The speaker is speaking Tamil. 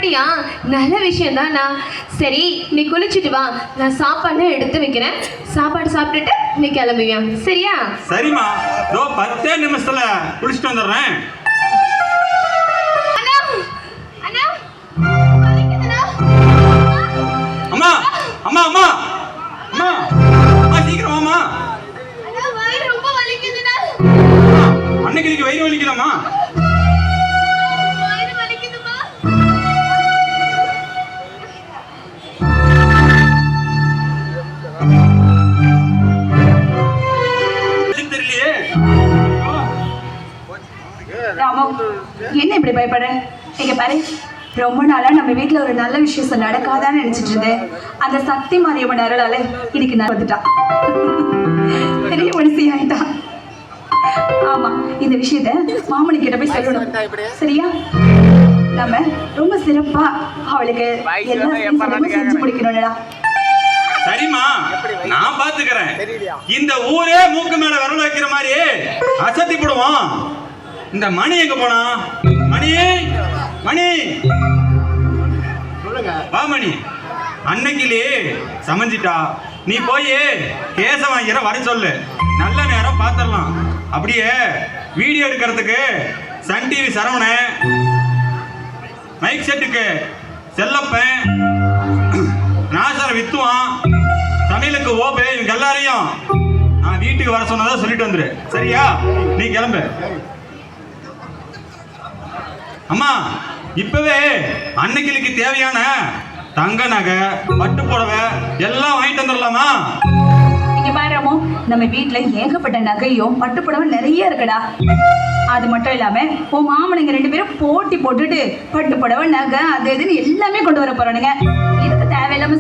அப்படியா? நல்ல விஷயம் தானா. சரி நீ குளிச்சுட்டு வா, நான் சாப்பாடு எடுத்து வைக்கிறேன். சாப்பாடு சாப்பிட்டுட்டு நீ கிளம்புவியா? சரியா? சரிம்மா, 10 நிமிஷத்துல குளிச்சுட்டு வந்துடுறேன். அம்மா அம்மா அம்மா அம்மா அம்மா சீக்கிரம் வாமா. அன்னைக்கு இதுக்கு வயிறு வலிக்கலாமா? தெரியலையே. ராமு, என்ன இப்படி பயப்படுற? இங்க பாரு, ரொம்ப நாளா நம்ம வீட்டுல ஒரு நல்ல விஷயம் நடக்காதான்னு நினைச்சிட்டு இருந்தேன். அந்த சக்தி மாரியம்மன் அருளால இன்னைக்கு நான் வந்துட்டான். பெரிய மனுஷி ஆயிட்டா. ஆமா, இந்த விஷயத்த மாமனி கிட்ட போய் சொல்லணும். சரியா? நம்ம ரொம்ப சிறப்பா அவளுக்கு எல்லா செஞ்சு முடிக்கணும்டா. சரிம்மா, நான் பாத்துக்கிறேன். இந்த ஊரே மூக்கு மேல விரல் வைக்கிற மாதிரி அசத்தி போடுவோம். இந்த மணி எங்க போனா? மணி மணி வா மணி. அன்னைக்கிலே சமைஞ்சிட்டா, நீ போய் கேசவாங்கிற வர சொல்லு. நல்ல நேரம் பார்த்துடலாம். அப்படியே வீடியோ எடுக்கிறதுக்கு சன் டிவி சரவணன், மைக் செட்டுக்கு செல்லப்பன், நாசர வித்துவான், சமையலுக்கு ஓபே, இவங்க எல்லாரையும் நான் வீட்டுக்கு வர சொன்னதா சொல்லிட்டு வந்துரு. சரியா? நீ கிளம்பு. அம்மா, இப்பவே அன்னைக்கு தேவையான தங்க நகை, பட்டு புடவை எல்லாம் வாங்கிட்டு வந்துடலாமா? இங்க பாருமோ, நம்ம வீட்டுல ஏகப்பட்ட நகையும் பட்டு புடவை நிறைய இருக்குடா. அது மட்டும் இல்லாம உன் மாமனுங்க 2 பேரும் போட்டி போட்டுட்டு பட்டு புடவை நகை அது இதுன்னு எல்லாமே கொண்டு வர போறானுங்க. இதுக்கு தேவையில்லாம